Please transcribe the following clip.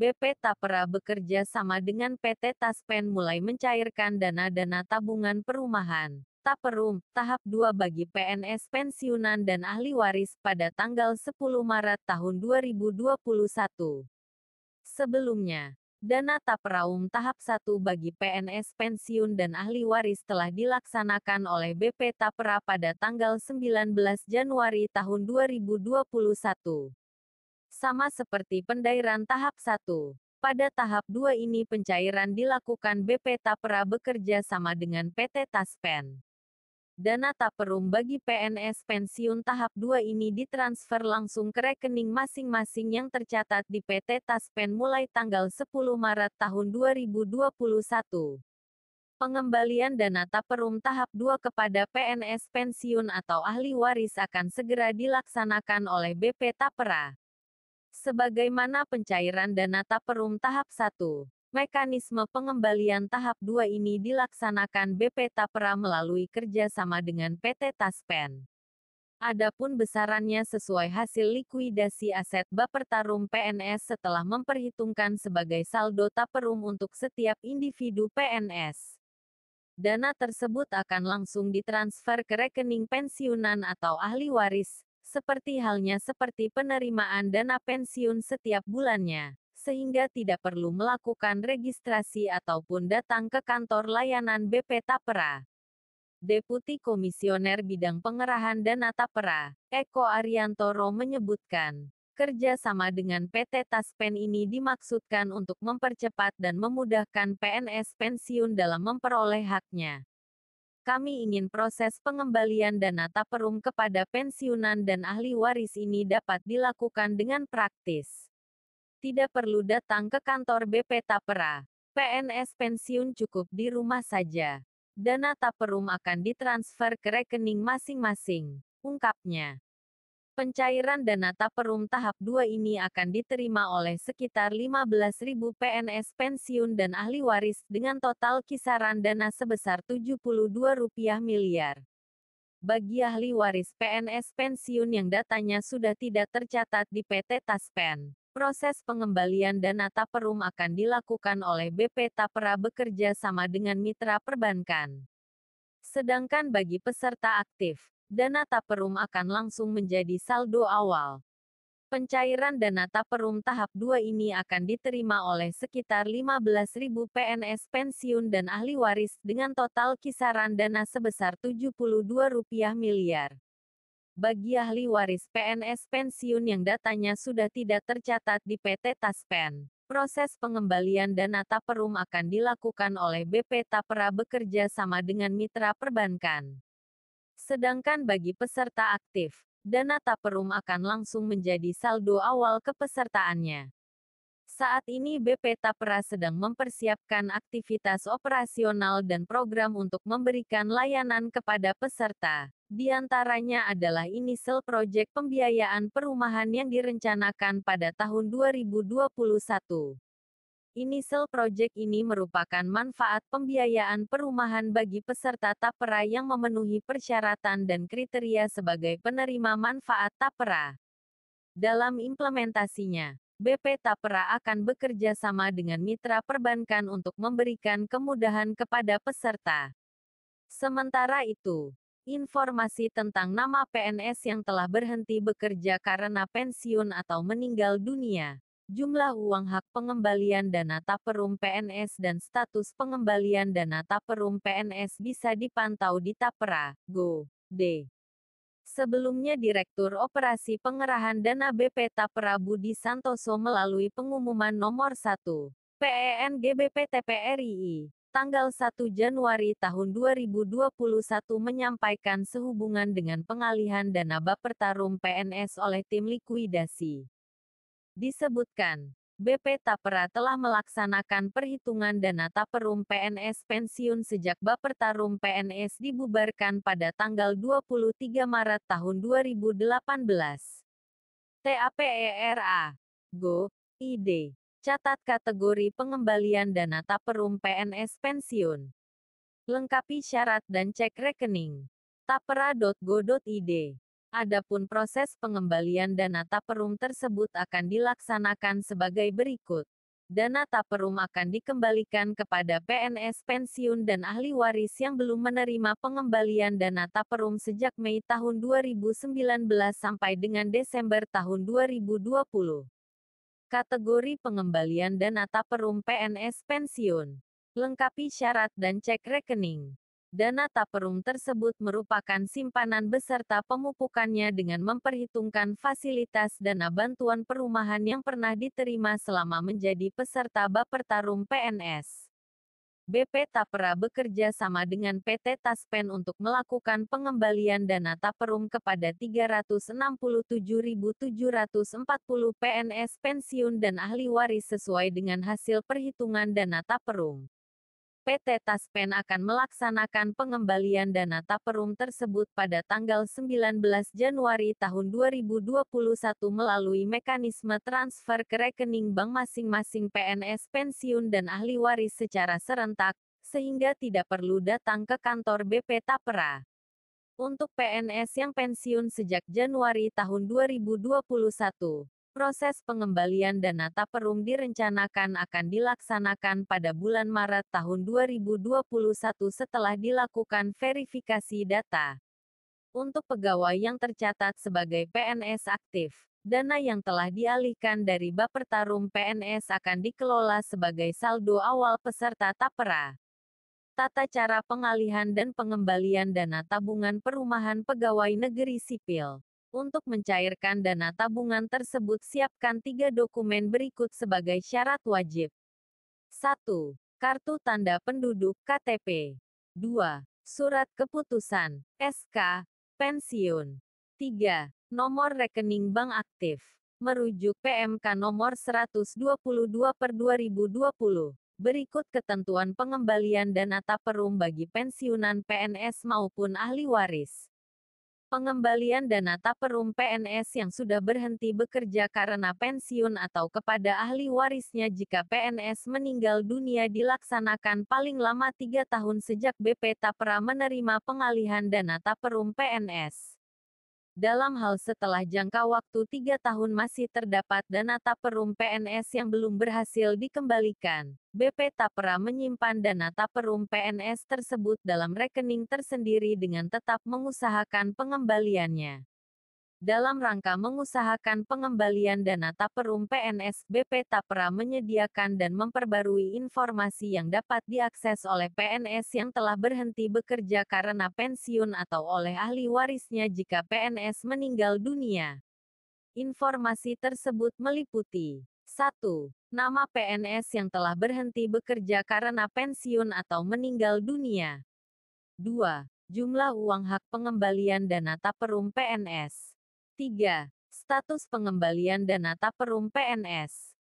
BP Tapera bekerja sama dengan PT Taspen mulai mencairkan dana-dana tabungan perumahan Taperum, tahap 2 bagi PNS pensiunan dan ahli waris pada tanggal 10 Maret tahun 2021. Sebelumnya, dana Taperaum tahap 1 bagi PNS pensiun dan ahli waris telah dilaksanakan oleh BP Tapera pada tanggal 19 Januari tahun 2021. Sama seperti pendairan tahap 1. Pada tahap 2 ini pencairan dilakukan BP Tapera bekerja sama dengan PT Taspen. Dana Taperum bagi PNS pensiun tahap 2 ini ditransfer langsung ke rekening masing-masing yang tercatat di PT Taspen mulai tanggal 10 Maret tahun 2021. Pengembalian dana Taperum tahap 2 kepada PNS pensiun atau ahli waris akan segera dilaksanakan oleh BP Tapera. Sebagaimana pencairan dana Taperum tahap 1, mekanisme pengembalian tahap 2 ini dilaksanakan BP Tapera melalui kerjasama dengan PT Taspen. Adapun besarannya sesuai hasil likuidasi aset Bapertarum PNS setelah memperhitungkan sebagai saldo Taperum untuk setiap individu PNS. Dana tersebut akan langsung ditransfer ke rekening pensiunan atau ahli waris, seperti halnya seperti penerimaan dana pensiun setiap bulannya, sehingga tidak perlu melakukan registrasi ataupun datang ke kantor layanan BP Tapera. Deputi Komisioner Bidang Pengerahan Dana Tapera, Eko Ariantoro menyebutkan, kerja sama dengan PT Taspen ini dimaksudkan untuk mempercepat dan memudahkan PNS pensiun dalam memperoleh haknya. Kami ingin proses pengembalian dana Taperum kepada pensiunan dan ahli waris ini dapat dilakukan dengan praktis. Tidak perlu datang ke kantor BP Tapera. PNS pensiun cukup di rumah saja. Dana Taperum akan ditransfer ke rekening masing-masing, ungkapnya. Pencairan dana Taperum tahap 2 ini akan diterima oleh sekitar 15.000 PNS pensiun dan ahli waris dengan total kisaran dana sebesar Rp72 miliar. Bagi ahli waris PNS pensiun yang datanya sudah tidak tercatat di PT Taspen, proses pengembalian dana Taperum akan dilakukan oleh BP Tapera bekerja sama dengan mitra perbankan. Sedangkan bagi peserta aktif, dana Taperum akan langsung menjadi saldo awal. Pencairan dana Taperum tahap 2 ini akan diterima oleh sekitar 15.000 PNS pensiun dan ahli waris dengan total kisaran dana sebesar Rp72 miliar. Bagi ahli waris PNS pensiun yang datanya sudah tidak tercatat di PT Taspen, proses pengembalian dana Taperum akan dilakukan oleh BP Tapera bekerja sama dengan mitra perbankan. Sedangkan bagi peserta aktif, dana Taperum akan langsung menjadi saldo awal kepesertaannya. Saat ini BP Tapera sedang mempersiapkan aktivitas operasional dan program untuk memberikan layanan kepada peserta. Di antaranya adalah inisial proyek pembiayaan perumahan yang direncanakan pada tahun 2021. Inisial proyek ini merupakan manfaat pembiayaan perumahan bagi peserta Tapera yang memenuhi persyaratan dan kriteria sebagai penerima manfaat Tapera. Dalam implementasinya, BP Tapera akan bekerja sama dengan mitra perbankan untuk memberikan kemudahan kepada peserta. Sementara itu, informasi tentang nama PNS yang telah berhenti bekerja karena pensiun atau meninggal dunia, jumlah uang hak pengembalian dana Taperum PNS dan status pengembalian dana Taperum PNS bisa dipantau di Tapera, Go.id. Sebelumnya Direktur Operasi Pengerahan Dana BP Tapera Budi Santoso melalui pengumuman nomor 1, PENGBP-TPRII, tanggal 1 Januari tahun 2021 menyampaikan sehubungan dengan pengalihan dana Bapertarum PNS oleh tim likuidasi. Disebutkan, BP Tapera telah melaksanakan perhitungan dana Taperum PNS pensiun sejak Bapertarum PNS dibubarkan pada tanggal 23 Maret tahun 2018. TAPERA. Go.id. Catat kategori pengembalian dana Taperum PNS pensiun. Lengkapi syarat dan cek rekening. tapera.go.id. Adapun proses pengembalian dana Taperum tersebut akan dilaksanakan sebagai berikut. Dana taperum akan dikembalikan kepada PNS pensiun dan ahli waris yang belum menerima pengembalian dana taperum sejak Mei tahun 2019 sampai dengan Desember tahun 2020. Kategori pengembalian dana taperum PNS pensiun. Lengkapi syarat dan cek rekening. Dana taperum tersebut merupakan simpanan beserta pemupukannya dengan memperhitungkan fasilitas dana bantuan perumahan yang pernah diterima selama menjadi peserta Bapertarum PNS. BP Tapera bekerja sama dengan PT Taspen untuk melakukan pengembalian dana taperum kepada 367.740 PNS pensiun dan ahli waris sesuai dengan hasil perhitungan dana taperum. PT Taspen akan melaksanakan pengembalian dana taperum tersebut pada tanggal 19 Januari tahun 2021 melalui mekanisme transfer ke rekening bank masing-masing PNS pensiun dan ahli waris secara serentak, sehingga tidak perlu datang ke kantor BP Tapera. Untuk PNS yang pensiun sejak Januari tahun 2021, proses pengembalian dana taperum direncanakan akan dilaksanakan pada bulan Maret tahun 2021 setelah dilakukan verifikasi data. Untuk pegawai yang tercatat sebagai PNS aktif, dana yang telah dialihkan dari Bapertarum PNS akan dikelola sebagai saldo awal peserta tapera. Tata cara pengalihan dan pengembalian dana tabungan perumahan pegawai negeri sipil. Untuk mencairkan dana tabungan tersebut siapkan 3 dokumen berikut sebagai syarat wajib. 1. Kartu tanda penduduk KTP. 2. Surat keputusan, SK, pensiun. 3. Nomor rekening bank aktif. Merujuk PMK nomor 122/2020. Berikut ketentuan pengembalian dana taperum bagi pensiunan PNS maupun ahli waris. Pengembalian dana taperum PNS yang sudah berhenti bekerja karena pensiun atau kepada ahli warisnya jika PNS meninggal dunia dilaksanakan paling lama 3 tahun sejak BP Tapera menerima pengalihan dana taperum PNS. Dalam hal setelah jangka waktu 3 tahun masih terdapat dana taperum PNS yang belum berhasil dikembalikan, BP Tapera menyimpan dana taperum PNS tersebut dalam rekening tersendiri dengan tetap mengusahakan pengembaliannya. Dalam rangka mengusahakan pengembalian dana taperum PNS, BP Tapera menyediakan dan memperbarui informasi yang dapat diakses oleh PNS yang telah berhenti bekerja karena pensiun atau oleh ahli warisnya jika PNS meninggal dunia. Informasi tersebut meliputi 1. Nama PNS yang telah berhenti bekerja karena pensiun atau meninggal dunia. 2. Jumlah uang hak pengembalian dana taperum PNS. 3. Status pengembalian dana taperum PNS.